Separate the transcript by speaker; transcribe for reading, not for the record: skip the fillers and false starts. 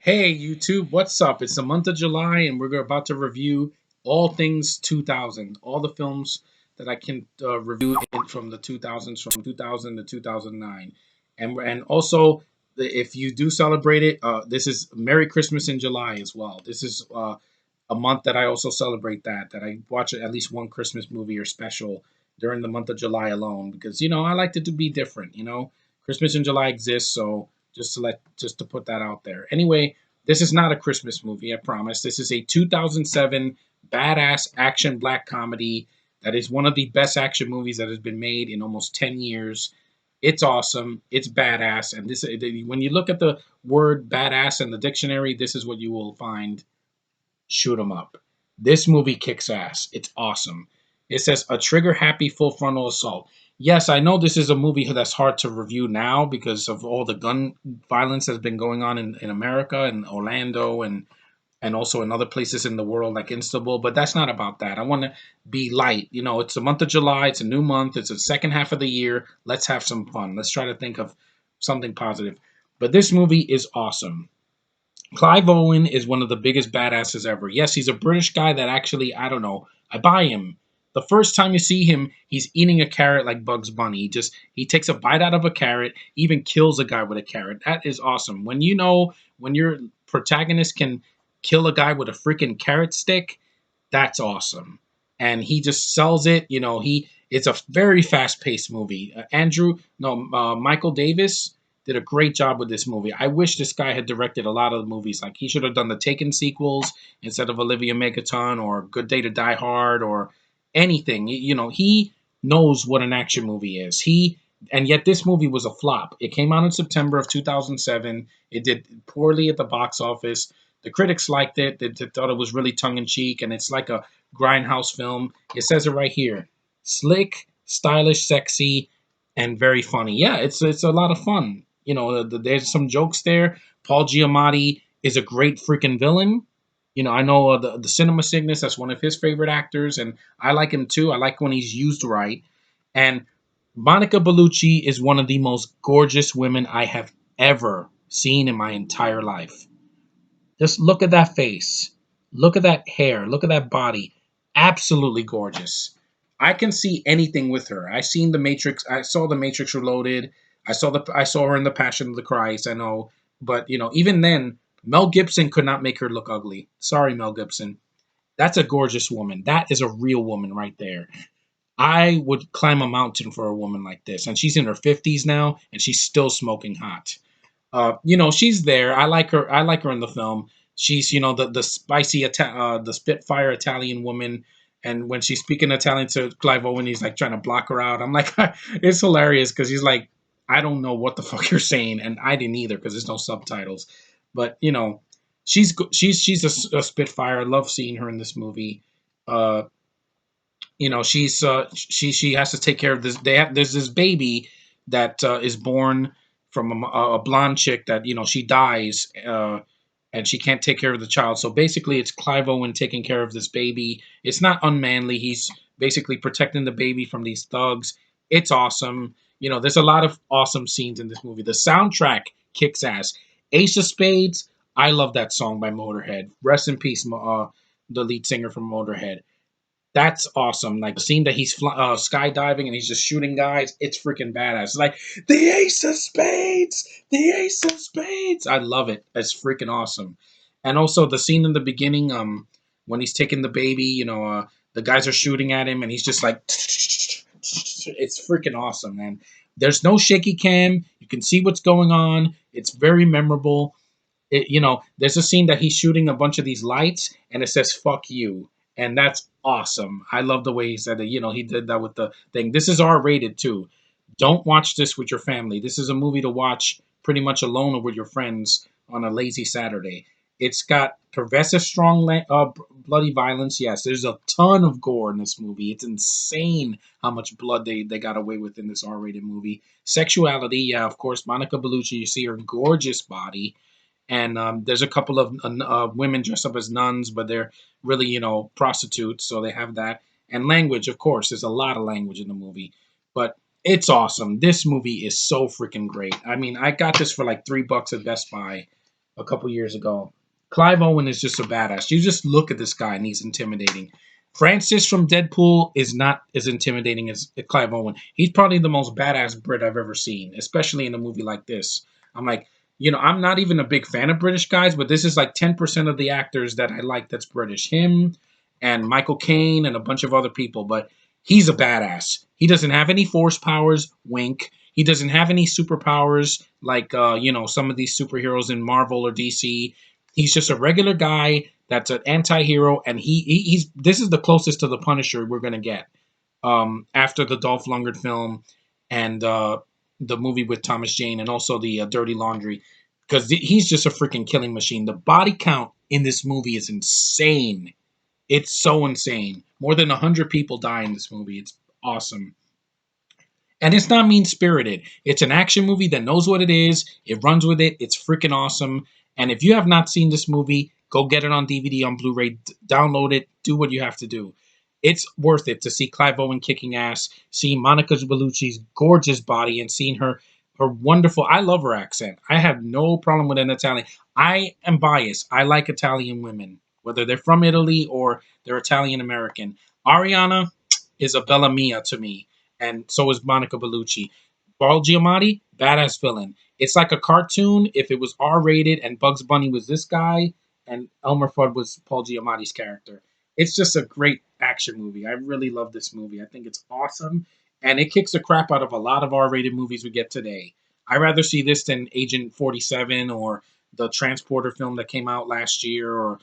Speaker 1: Hey YouTube, what's up? It's the month of July and we're about to review all things 2000, all the films that I can review from the 2000s, from 2000 to 2009. And also, if you do celebrate it, this is Merry Christmas in July as well. This is a month that I also celebrate that I watch at least one Christmas movie or special during the month of July alone because I like it to be different. Christmas in July exists, so just to put that out there. Anyway, this is not a Christmas movie, I promise. This is a 2007 badass action black comedy that is one of the best action movies that has been made in almost 10 years. It's awesome. It's badass. And when you look at the word badass in the dictionary, this is what you will find. Shoot 'em up. This movie kicks ass. It's awesome. It says a trigger happy full frontal assault. Yes, I know this is a movie that's hard to review now because of all the gun violence that's been going on in America and Orlando and also in other places in the world like Istanbul, but that's not about that. I want to be light. It's the month of July, it's a new month, it's the second half of the year. Let's have some fun. Let's try to think of something positive. But this movie is awesome. Clive Owen is one of the biggest badasses ever. Yes, he's a British guy that actually, I don't know, I buy him. The first time you see him, he's eating a carrot like Bugs Bunny. He takes a bite out of a carrot, even kills a guy with a carrot. That is awesome. When your protagonist can kill a guy with a freaking carrot stick, that's awesome. And he just sells it. He it's a very fast paced movie. Michael Davis did a great job with this movie. I wish this guy had directed a lot of the movies. Like he should have done the Taken sequels instead of Olivia Megaton or Good Day to Die Hard or anything. He knows what an action movie is. And yet this movie was a flop. It came out in September of 2007. It did poorly at the box office. The critics liked it. They thought it was really tongue in cheek, and it's like a grindhouse film. It says it right here: slick, stylish, sexy, and very funny. Yeah, it's a lot of fun. There's some jokes there. Paul Giamatti is a great freaking villain. I know the Cinema Sickness. That's one of his favorite actors, and I like him too. I like when he's used right. And Monica Bellucci is one of the most gorgeous women I have ever seen in my entire life. Just look at that face. Look at that hair. Look at that body. Absolutely gorgeous. I can see anything with her. I seen the Matrix. I saw the Matrix Reloaded. I saw her in the Passion of the Christ. I know, but even then, Mel Gibson could not make her look ugly. Sorry, Mel Gibson. That's a gorgeous woman. That is a real woman right there. I would climb a mountain for a woman like this, and she's in her 50s now, and she's still smoking hot. She's there. I like her. I like her in the film. She's the spicy the Spitfire Italian woman. And when she's speaking Italian to Clive Owen, he's like trying to block her out. I'm like, it's hilarious because he's like, I don't know what the fuck you're saying, and I didn't either because there's no subtitles. But she's a Spitfire. I love seeing her in this movie. Uh, she has to take care of this. There's this baby that is born from a blonde chick that she dies, and she can't take care of the child. So basically, it's Clive Owen taking care of this baby. It's not unmanly. He's basically protecting the baby from these thugs. It's awesome. There's a lot of awesome scenes in this movie. The soundtrack kicks ass. Ace of Spades. I love that song by Motorhead. Rest in peace, the lead singer from Motorhead. That's awesome. Like the scene that he's skydiving and he's just shooting guys. It's freaking badass. Like the Ace of Spades, the Ace of Spades. I love it. It's freaking awesome. And also the scene in the beginning, when he's taking the baby, the guys are shooting at him and he's just like, it's freaking awesome, man. There's no shaky cam. You can see what's going on. It's very memorable. There's a scene that he's shooting a bunch of these lights and it says "fuck you," and that's awesome. I love the way he said it. He did that with the thing. This is R-rated too. Don't watch this with your family. This is a movie to watch pretty much alone or with your friends on a lazy Saturday. It's got pervasive, strong, bloody violence. Yes, there's a ton of gore in this movie. It's insane how much blood they got away with in this R-rated movie. Sexuality, yeah, of course. Monica Bellucci, you see her gorgeous body, and there's a couple of women dressed up as nuns, but they're really prostitutes, so they have that. And language, of course, there's a lot of language in the movie, but it's awesome. This movie is so freaking great. I mean, I got this for like $3 at Best Buy a couple years ago. Clive Owen is just a badass. You just look at this guy and he's intimidating. Francis from Deadpool is not as intimidating as Clive Owen. He's probably the most badass Brit I've ever seen, especially in a movie like this. I'm like, I'm not even a big fan of British guys, but this is like 10% of the actors that I like that's British. Him and Michael Caine and a bunch of other people, but he's a badass. He doesn't have any force powers, wink. He doesn't have any superpowers like some of these superheroes in Marvel or DC. He's just a regular guy that's an anti-hero, and he's this is the closest to the Punisher we're gonna get after the Dolph Lundgren film and the movie with Thomas Jane and also the Dirty Laundry, because he's just a freaking killing machine. The body count in this movie is insane. It's so insane. More than 100 people die in this movie. It's awesome. And it's not mean spirited. It's an action movie that knows what it is. It runs with it. It's freaking awesome. And if you have not seen this movie, go get it on DVD, on Blu-ray, download it, do what you have to do. It's worth it to see Clive Owen kicking ass, seeing Monica Bellucci's gorgeous body, and seeing her wonderful. I love her accent. I have no problem with an Italian. I am biased. I like Italian women, whether they're from Italy or they're Italian American. Ariana is a Bella Mia to me, and so is Monica Bellucci. Paul Giamatti, badass villain. It's like a cartoon if it was R rated and Bugs Bunny was this guy and Elmer Fudd was Paul Giamatti's character. It's just a great action movie. I really love this movie. I think it's awesome, and it kicks the crap out of a lot of R rated movies we get today. I rather see this than Agent 47 or the Transporter film that came out last year, or